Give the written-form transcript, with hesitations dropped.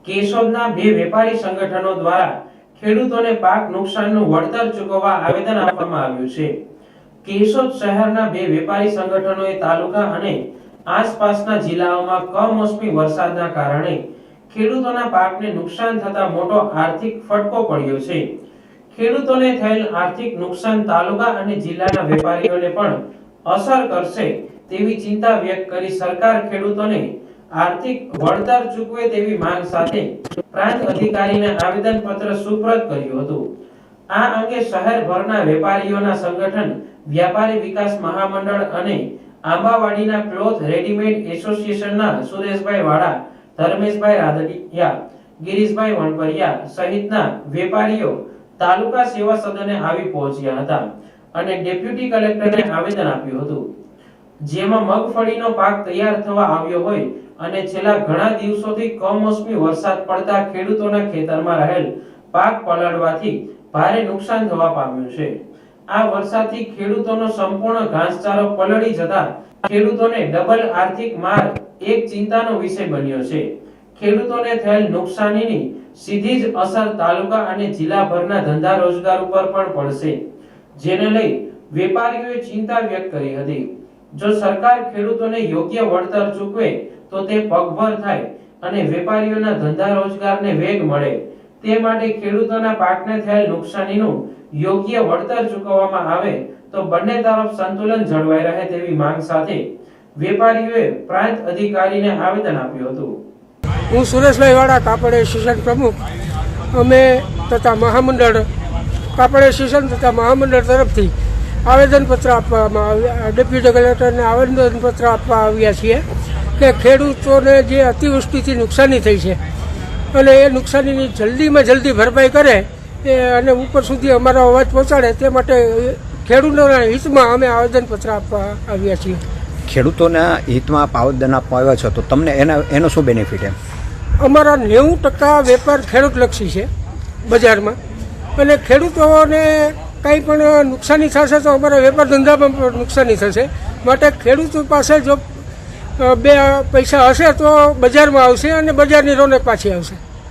કેશોદના બે વેપારી સંગઠનો દ્વારા ખેડૂતોને પાક નુકસાનનું વળતર ચૂકવવા આવેદન આપવામાં આવ્યું છે। કેશોદ શહેરના બે વેપારી સંગઠનોએ તાલુકા અને આસપાસના જિલ્લાઓમાં કમોસમી વરસાદના કારણે ખેડૂતોના પાકને નુકસાન થતા મોટો આર્થિક ફટકો પડ્યો છે। ખેડૂતોને થયેલ આર્થિક નુકસાન તાલુકા અને જિલ્લાના વેપારીઓને પણ અસર કરશે તેવી ચિંતા વ્યક્ત કરી સરકાર ખેડૂતોને આર્થિક વળતર ચૂકવે તેવી માંગ સાથે પ્રાંત અધિકારીને આવેદન પત્ર સુપ્રત કર્યું હતું। આ અંગે શહેરભરના વેપારીઓના સંગઠન વ્યાપારી વિકાસ મહામંડળ અને આંબાવાડીના ક્લોથ રેડીમેડ એસોસિએશનના સુરેશભાઈ વાડા, ધર્મેશભાઈ રાદડિયા, ગિરીશભાઈ વણકરિયા સહિતના વેપારીઓ તાલુકા સેવા સદને આવી પહોંચ્યા હતા અને ડેપ્યુટી કલેક્ટરને આવેદન આપ્યું હતું, જેમાં મગફળીનો પાક તૈયાર થવા આવ્યો હોય અને છેલ્લા ઘણા દિવસોથી કમોસમી વરસાદ પડતા ખેડૂતોના ખેતરમાં રહેલ પાક પલળવાથી ભારે નુકસાન થવા પામ્યું છે। આ વરસાદથી ખેડૂતોનો સંપૂર્ણ ઘાસચારો પલળી જતા ખેડૂતોને ડબલ આર્થિક માર એક ચિંતાનો વિષય બન્યો છે। ખેડૂતોને થયેલ નુકસાનીની સીધી જ અસર તાલુકા અને જિલ્લાભરના ધંધા રોજગાર ઉપર પણ પડશે, જેને લઈ વેપારીઓએ ચિંતા વ્યક્ત કરી હતી। જો સરકાર ખેડૂતોને યોગ્ય વળતર ચૂકવે તો તે પગભર થાય અને વેપારીઓના ધંધા રોજગારને વેગ મળે, તે માટે ખેડૂતોના પાકને થયેલ નુકસાનીનું યોગ્ય વળતર ચૂકવવામાં આવે તો બંને તરફ સંતુલન જળવાઈ રહે તેવી માંગ સાથે વેપારીઓએ પ્રાંત અધિકારીને આવેદન આપ્યું હતું। હું સુરેશભાઈ વાડા, કાપડ એસોસિએશન પ્રમુખ, અમે તથા મહામંડળ કાપડ એસોસિએશન તથા મહામંડળ તરફથી આવેદનપત્ર આપવામાં આવ્યા, ડેપ્યુટી કલેક્ટરને આવેદનપત્ર આપવા આવ્યા છીએ કે ખેડૂતોને જે અતિવૃષ્ટિથી નુકસાની થઈ છે અને એ નુકસાનીની જલ્દીમાં જલ્દી ભરપાઈ કરે અને ઉપર સુધી અમારો અવાજ પહોંચાડે તે માટે ખેડૂતોના હિતમાં અમે આવેદનપત્ર આપવા આવ્યા છીએ। ખેડૂતોના હિતમાં આવેદન આપવા આવ્યા છો તો તમને એનો શું બેનિફિટ? અમારા 90% વેપાર ખેડૂતલક્ષી છે બજારમાં, અને ખેડૂતોને કંઈ પણ નુકસાની થશે તો અમારા વેપાર ધંધામાં પણ નુકસાની થશે, માટે ખેડૂતો પાસે જો બે પૈસા હશે તો બજારમાં આવશે અને બજારની રોનક પાછી આવશે।